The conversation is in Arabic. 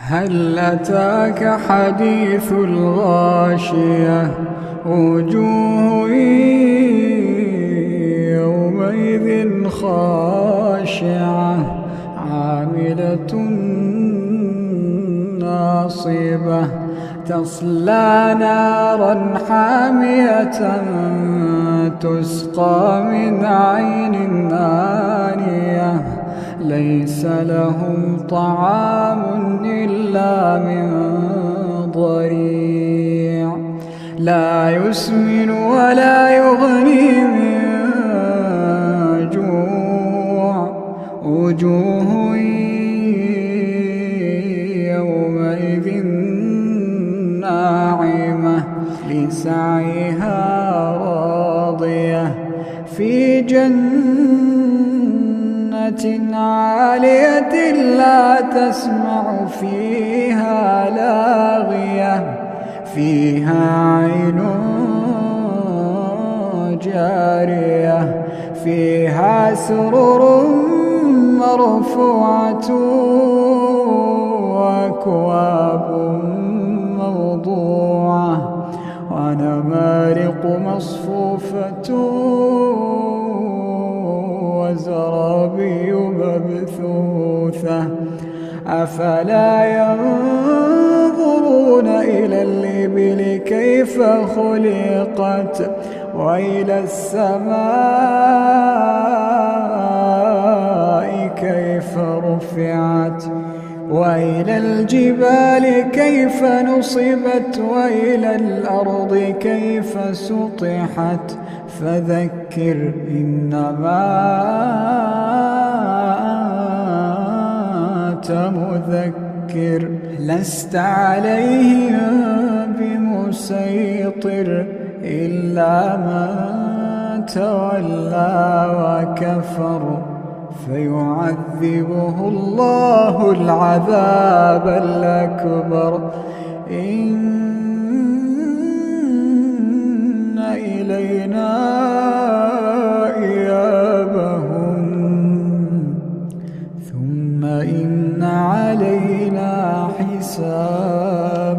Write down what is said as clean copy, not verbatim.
هل أتاك حديث الغاشية وجوه يومئذ خاشعة عاملة ناصبة تصلى نارا حامية تسقى من عين آنية ليس لهم طعام إلا من ضريع لا يسمن ولا يغني من جوع وجوه يومئذ ناعمة لسعيها راضية في جنة عالية لا تسمع فيها لاغية فيها عين جارية فيها سرر مرفوعة وأكواب موضوعة ونمارق مصفوفة وزرابي مبثوثة أفلا ينظرون إلى الإبل كيف خلقت وإلى السماء كيف رفعت وإلى الجبال كيف نصبت وإلى الأرض كيف سطحت فذكر إنما أنت مذكر لست عليهم بمسيطر إلا من تولى وكفر فيعذبه الله العذاب الأكبر إن إلينا إيابهم ثم إن علينا حسابهم.